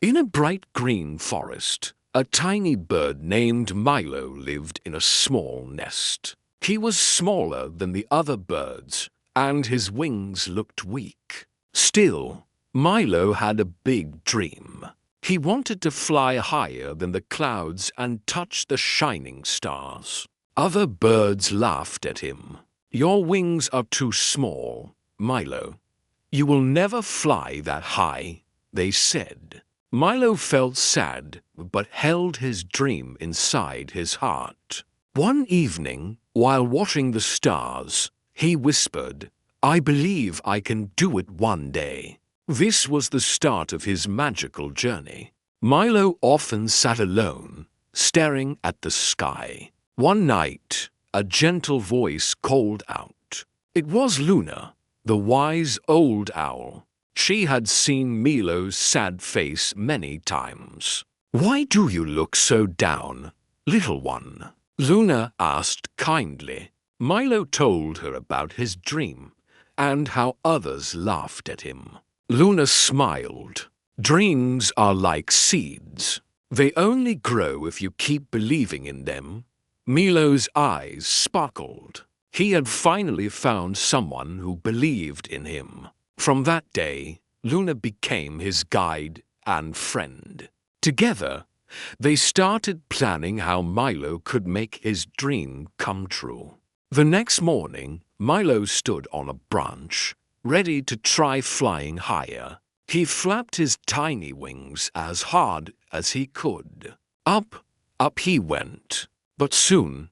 In a bright green forest, a tiny bird named Milo lived in a small nest. He was smaller than the other birds, and his wings looked weak. Still, Milo had a big dream. He wanted to fly higher than the clouds and touch the shining stars. Other birds laughed at him. "Your wings are too small, Milo. You will never fly that high," they said. Milo felt sad, but held his dream inside his heart. One evening, while watching the stars, he whispered, "I believe I can do it one day." This was the start of his magical journey. Milo often sat alone, staring at the sky. One night, a gentle voice called out. It was Luna, the wise old owl. She had seen Milo's sad face many times. "Why do you look so down, little one?" Luna asked kindly. Milo told her about his dream and how others laughed at him. Luna smiled. "Dreams are like seeds. They only grow if you keep believing in them." Milo's eyes sparkled. He had finally found someone who believed in him. From that day, Luna became his guide and friend. Together, they started planning how Milo could make his dream come true. The next morning, Milo stood on a branch, ready to try flying higher. He flapped his tiny wings as hard as he could. Up, up he went. But soon,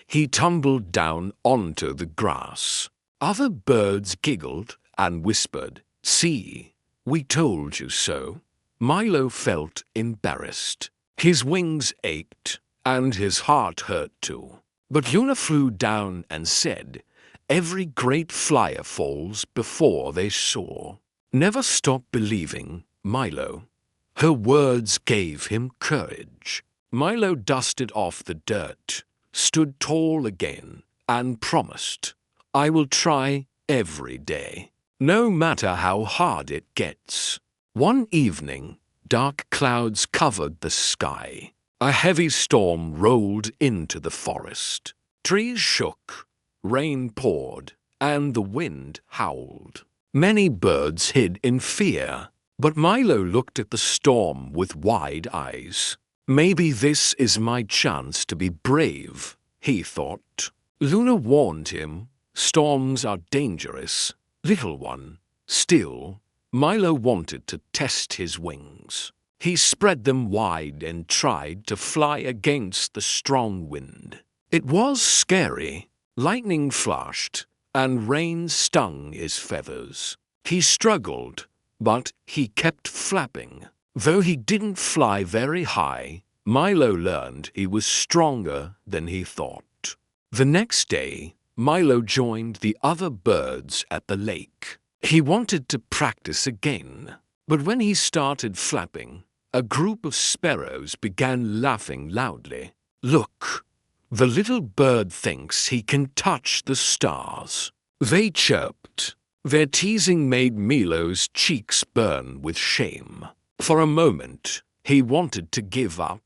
he tumbled down onto the grass. Other birds giggled and whispered, "See, we told you so." Milo felt embarrassed. His wings ached, and his heart hurt too. But Luna flew down and said, "Every great flyer falls before they soar." Never stop believing, Milo. Her words gave him courage. Milo dusted off the dirt, stood tall again, and promised, "I will try every day, no matter how hard it gets." One evening, dark clouds covered the sky. A heavy storm rolled into the forest. Trees shook, rain poured, and the wind howled. Many birds hid in fear, but Milo looked at the storm with wide eyes. "Maybe this is my chance to be brave," he thought. Luna warned him, "Storms are dangerous, little one." Still, Milo wanted to test his wings. He spread them wide and tried to fly against the strong wind. It was scary. Lightning flashed, and rain stung his feathers. He struggled, but he kept flapping. Though he didn't fly very high, Milo learned he was stronger than he thought. The next day, Milo joined the other birds at the lake. He wanted to practice again, but when he started flapping, a group of sparrows began laughing loudly. "Look, the little bird thinks he can touch the stars," they chirped. Their teasing made Milo's cheeks burn with shame. For a moment, he wanted to give up,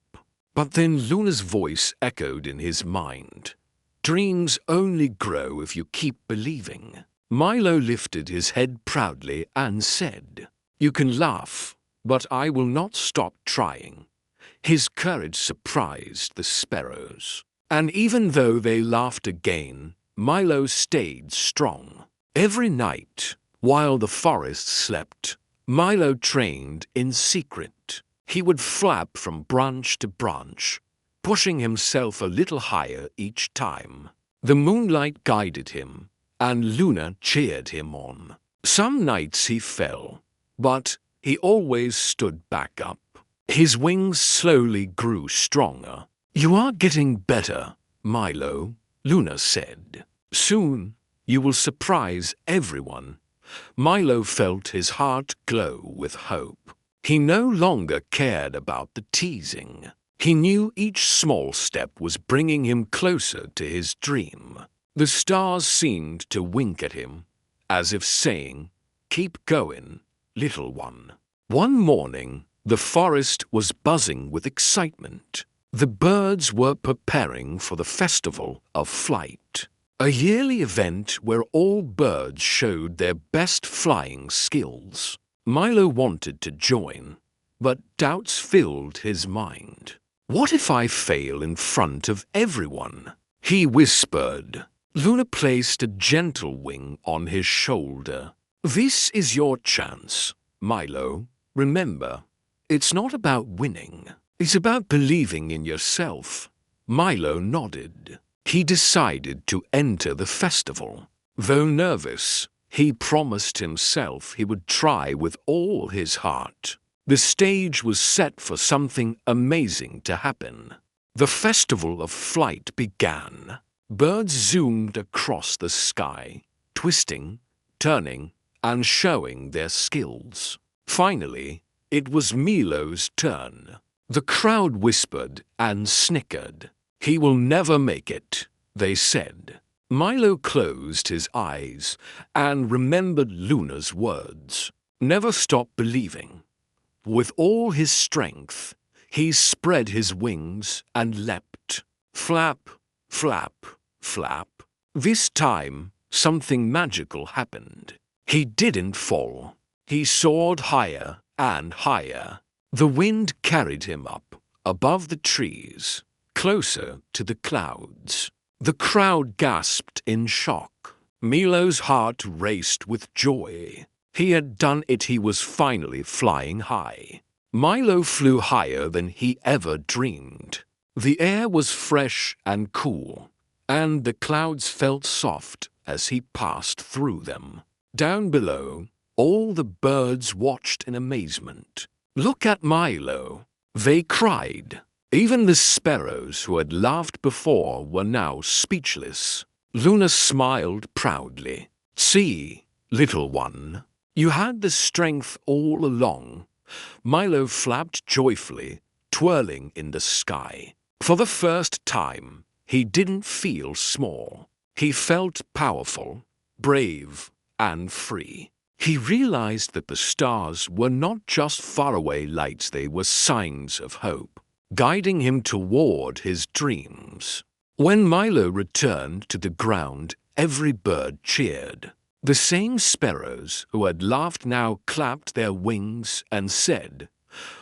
but then Luna's voice echoed in his mind. "Dreams only grow if you keep believing." Milo lifted his head proudly and said, "You can laugh, but I will not stop trying." His courage surprised the sparrows. And even though they laughed again, Milo stayed strong. Every night, while the forest slept, Milo trained in secret. He would flap from branch to branch, pushing himself a little higher each time. The moonlight guided him, and Luna cheered him on. Some nights he fell, but he always stood back up. His wings slowly grew stronger. "You are getting better, Milo," Luna said. "Soon you will surprise everyone." Milo felt his heart glow with hope. He no longer cared about the teasing. He knew each small step was bringing him closer to his dream. The stars seemed to wink at him, as if saying, "Keep going, little one." One morning, The forest was buzzing with excitement. The birds were preparing for the festival of flight, a yearly event where all birds showed their best flying skills. Milo wanted to join, but doubts filled his mind. What if I fail in front of everyone? He whispered. Luna placed a gentle wing on his shoulder. This is your chance, Milo. Remember, it's not about winning. It's about believing in yourself. Milo nodded. He decided to enter the festival. Though nervous, he promised himself he would try with all his heart. The stage was set for something amazing to happen. The festival of flight began. Birds zoomed across the sky, twisting, turning, and showing their skills. Finally, it was Milo's turn. The crowd whispered and snickered. He will never make it, they said. Milo closed his eyes and remembered Luna's words. Never stop believing. With all his strength, he spread his wings and leapt. Flap, flap, flap. This time, something magical happened. He didn't fall. He soared higher and higher. The wind carried him up, above the trees, closer to the clouds. The crowd gasped in shock. Milo's heart raced with joy. He had done it. He was finally flying high. Milo flew higher than he ever dreamed. The air was fresh and cool, and the clouds felt soft as he passed through them. Down below, all the birds watched in amazement. Look at Milo, they cried. Even the sparrows who had laughed before were now speechless. Luna smiled proudly. See, little one, you had the strength all along. Milo flapped joyfully, twirling in the sky. For the first time, he didn't feel small. He felt powerful, brave, and free. He realized that the stars were not just faraway lights, they were signs of hope, guiding him toward his dreams. When Milo returned to the ground, every bird cheered. The same sparrows who had laughed now clapped their wings and said,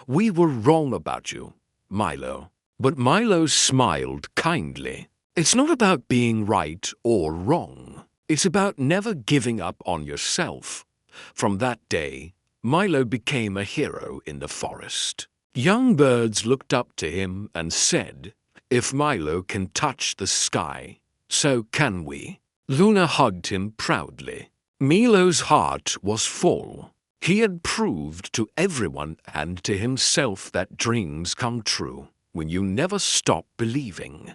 "We were wrong about you, Milo." But Milo smiled kindly. It's not about being right or wrong. It's about never giving up on yourself. From that day, Milo became a hero in the forest. Young birds looked up to him and said, "If Milo can touch the sky, so can we." Luna hugged him proudly. Milo's heart was full. He had proved to everyone and to himself that dreams come true when you never stop believing.